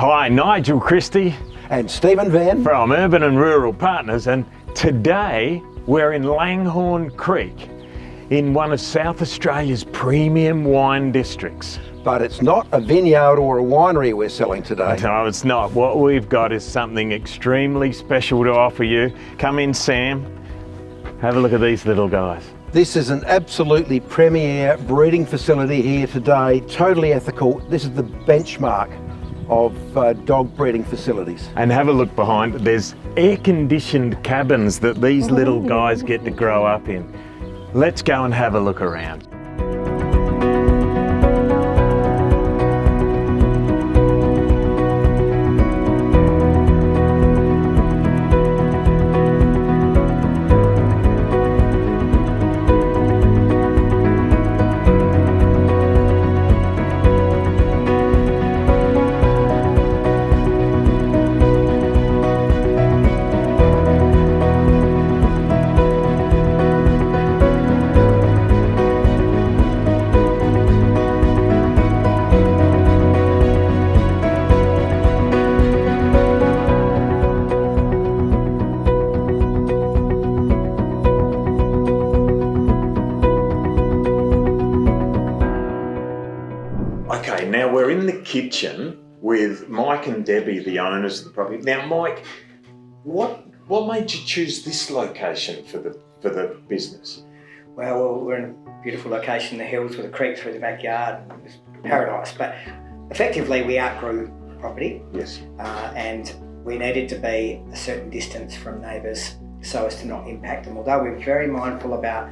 Hi, Nigel Christie and Stephen Van from Urban and Rural Partners, and today we're in Langhorne Creek in one of South Australia's premium wine districts. But it's not a vineyard or a winery we're selling today. No, it's not. What we've got is something extremely special to offer you. Come in, Sam. Have a look at these little guys. This is an absolutely premier breeding facility here today, totally ethical. This is the benchmark of dog breeding facilities. And have a look behind. There's air-conditioned cabins that these little guys get to grow up in. Let's go and have a look around. Okay, now we're in the kitchen with Mike and Debbie, the owners of the property. Now, Mike, what made you choose this location for the business? Well, we're in a beautiful location in the hills with a creek through the backyard. It's paradise, but effectively we outgrew the property. Yes. And we needed to be a certain distance from neighbours so as to not impact them. Although we're very mindful about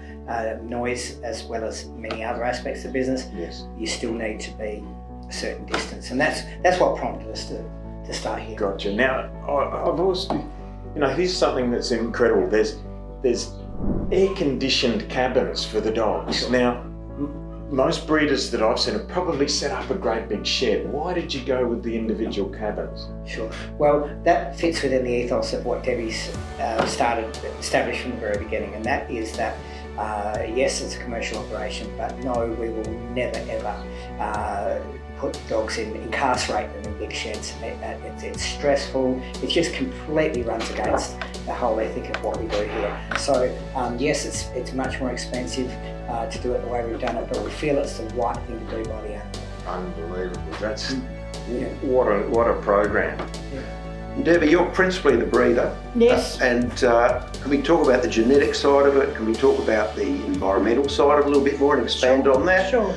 noise as well as many other aspects of business, Yes. you still need to be a certain distance, and that's what prompted us to start here. Gotcha. Now, I've also, here's something that's incredible. There's air-conditioned cabins for the dogs. Sure. Now, most breeders that I've seen have probably set up a great big shed. Why did you go with the individual cabins? Sure. Well, that fits within the ethos of what Debbie's established from the very beginning, and that is that yes, it's a commercial operation, but no, we will never ever put dogs incarcerate them in big sheds. It's stressful. It just completely runs against the whole ethic of what we do here. So yes, it's much more expensive to do it the way we've done it, but we feel it's the right thing to do by the owner. Unbelievable. That's what a program. Yeah. Debbie, you're principally the breeder. Yes. And can we talk about the genetic side of it? Can we talk about the environmental side of it a little bit more and expand on that? Sure.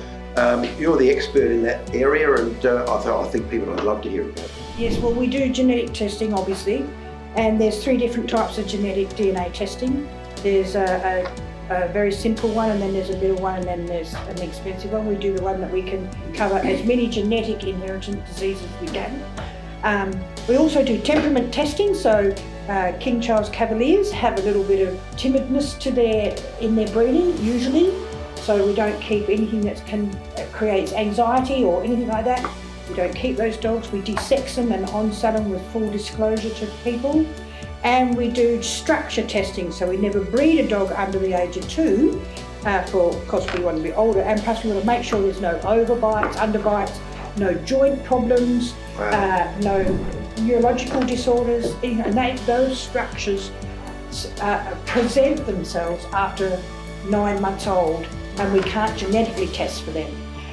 You're the expert in that area, and I think people would love to hear about it. Yes, well, we do genetic testing, obviously, and there's 3 different types of genetic DNA testing. There's a very simple one, and then there's a middle one, and then there's an expensive one. We do the one that we can cover as many genetic inherited diseases as we can. We also do temperament testing, so King Charles Cavaliers have a little bit of timidness in their breeding, usually, so we don't keep anything that creates anxiety or anything like that. We don't keep those dogs, we de-sex them and on-sell them with full disclosure to people. And we do structure testing, so we never breed a dog under the age of 2, because we want to be older, and plus we want to make sure there's no overbites, underbites, no joint problems, no neurological disorders, and those structures present themselves after 9 months old, and we can't genetically test for them,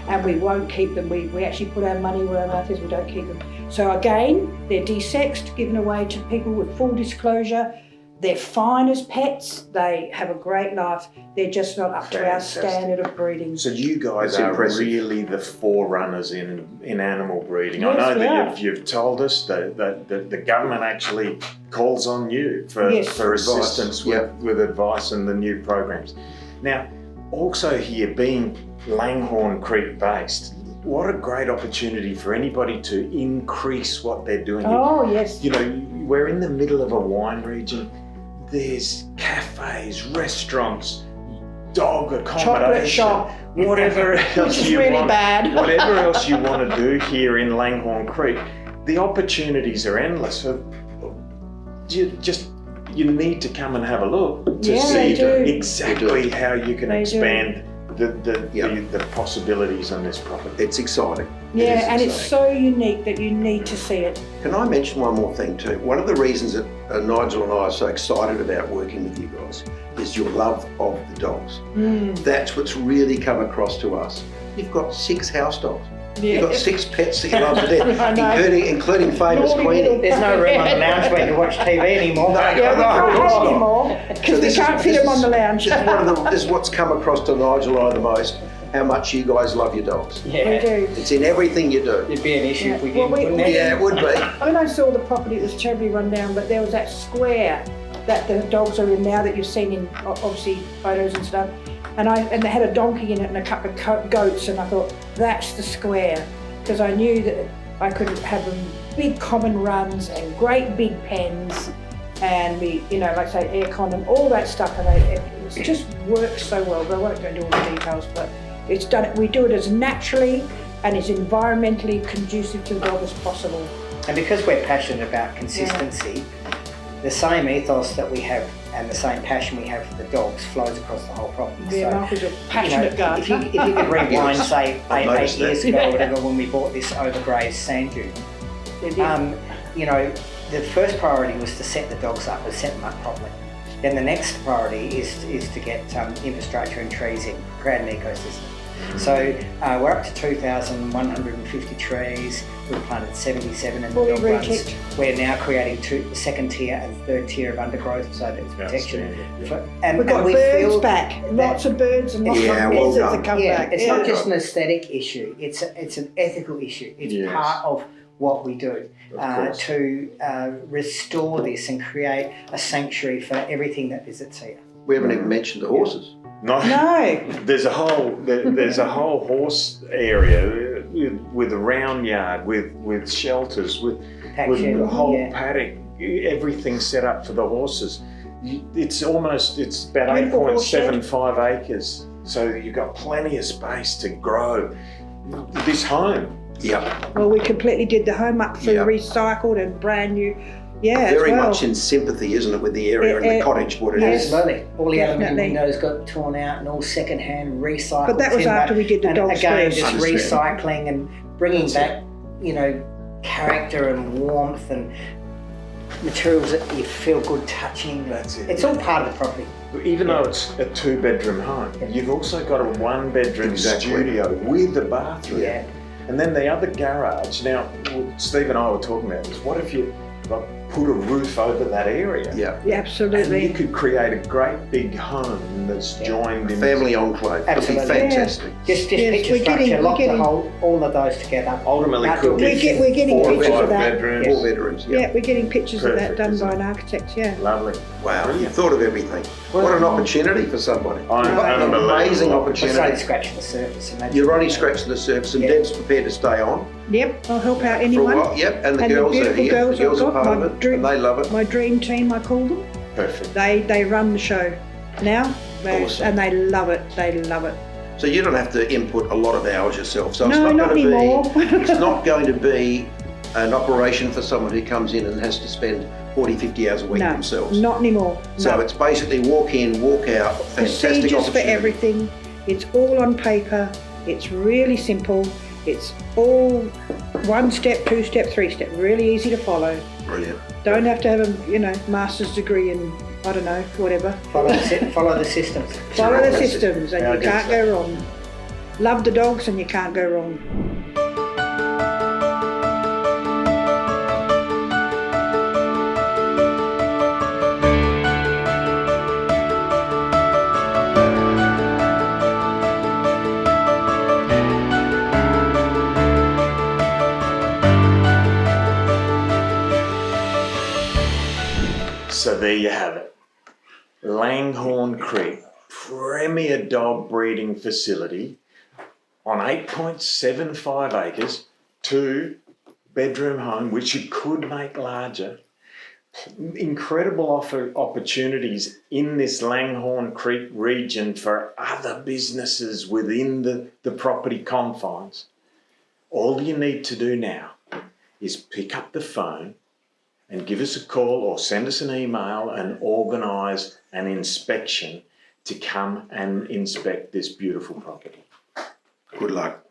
and we won't keep them. We actually put our money where our mouth is, we don't keep them. So again, they're de-sexed, given away to people with full disclosure. They're fine as pets, they have a great life, they're just not up to our standard of breeding. So you guys That's are impressive. Really the forerunners in animal breeding. Yes, I know we that are. you've told us that the government actually calls on you for Yes. assistance with advice and the new programs. Now, also here, being Langhorne Creek based, what a great opportunity for anybody to increase what they're doing. Oh yes. We're in the middle of a wine region. There's cafes, restaurants, dog accommodation, Chocolate shop. whatever else Which is you really want, bad. whatever else you want to do here in Langhorne Creek, the opportunities are endless. So you need to come and have a look to see exactly how you can expand the possibilities on this property. It's exciting. Yeah, and it's exciting. so unique that you need to see it. Can I mention one more thing too? One of the reasons that Nigel and I are so excited about working with you guys is your love of the dogs. That's what's really come across to us. You've got 6 house dogs. You've got 6 pets that you love to I know. death, including famous Naughty Queenie. little- There's no room on the lounge where you watch TV anymore. No, Yeah, we can't have any more because we this can't is- fit this them on is- the lounge. This is what's come across to Nigel and I the most, how much you guys love your dogs. Yeah. We do. It's in everything you do. It'd be an issue if we Yeah. Well, didn't, we- wouldn't it? Yeah, it would be. When I saw the property, it was terribly run down, but there was that square that the dogs are in now that you've seen in obviously photos and stuff. And they had a donkey in it and a couple of goats, and I thought that's the square, because I knew that I could have them big common runs and great big pens, and be, you know, like say aircon and all that stuff, and it just works so well. But I won't go into all the details, but it's done. We do it as naturally and as environmentally conducive to the dog as possible. And because we're passionate about consistency, the same ethos that we have and the same passion we have for the dogs flows across the whole property. Yeah, Michael's a passionate if you gardener. could rewind, say, I've eight noticed years that. ago or whatever, when we bought this overgrazed sand dune, you know, the first priority was to set the dogs up and set them up properly. Then the next priority is to get infrastructure and trees in, create an ecosystem. So we're up to 2,150 trees. We've planted 77 in the Fully dog runs. re-ticked. We're now creating second tier and third tier of undergrowth, so that it's protection. And We've got we birds feel back, lots of birds and lots Yeah, of well lizards done. that come yeah, back. it's not just an aesthetic issue. It's an ethical issue. It's Yes. part of what we do Of course. to restore this and create a sanctuary for everything that visits here. We haven't even mentioned the horses. No. No. There's a whole horse area with a round yard, with shelters, with Pack with shed, the whole yeah. paddock, everything set up for the horses. It's about Beautiful horse shed. 8.75 acres, so you've got plenty of space to grow this home. Yep. Well, we completely did the home up through Yeah. recycled and brand new. Yeah, Very as well. much in sympathy, isn't it, with the area and the cottage, what it yes. is. Absolutely. All the aluminium Definitely. windows got torn out and all second-hand recycled But that was timber. after we did the and dogs again, first. just Understand. recycling and bringing back, you know, character and warmth and materials that you feel good touching. That's it. It's all part of the property. Even though it's a 2-bedroom home, you've also got a 1-bedroom Exactly. studio with a bathroom. Yeah. And then the other garage. Now, Steve and I were talking about this. What if you put a roof over that area? Yeah. Yeah, And you absolutely. could create a great big home that's joined in. Family enclave. That'd be Absolutely. fantastic. Just Yes, picture we're structure, getting- lock we're the getting- whole, all of those together. Ultimately Outdoor could be We're getting 4 or pictures 5 of that. bedrooms. Four bedrooms, yeah. Yeah, we're getting pictures of that Perfect, done isn't by it? an architect, yeah. Lovely. Wow, you Brilliant. thought of everything. What an opportunity for somebody. What an Unbelievable. amazing We're only opportunity. scratching the surface. Imagine You're only that. scratching the surface and Yeah. Deb's prepared to stay on Yep, I'll help out for a anyone. while. Yep, and the And the girls are beautiful here. girls The girls I've are got, part my of it dream- and they love it. My dream team, I call them. Perfect. They run the show now, Awesome. and they love it. They love it. So you don't have to input a lot of hours yourself. So it's No, not not going to anymore. be it's not going to be an operation for someone who comes in and has to spend 40, 50 hours a week No, themselves. not anymore. So No. it's basically walk in, walk out, fantastic Procedures for opportunity. everything. It's all on paper. It's really simple. It's all 1 step, 2 step, 3 step. Really easy to follow. Brilliant. Don't have to have a master's degree in, I don't know, whatever. Follow the systems. Follow the Terrific. systems and Yeah, I you guess can't so. go wrong. Love the dogs and you can't go wrong. So there you have it. Langhorne Creek, premier dog breeding facility on 8.75 acres, 2-bedroom home, which you could make larger. Incredible opportunities in this Langhorne Creek region for other businesses within the property confines. All you need to do now is pick up the phone and give us a call or send us an email and organise an inspection to come and inspect this beautiful property. Good luck.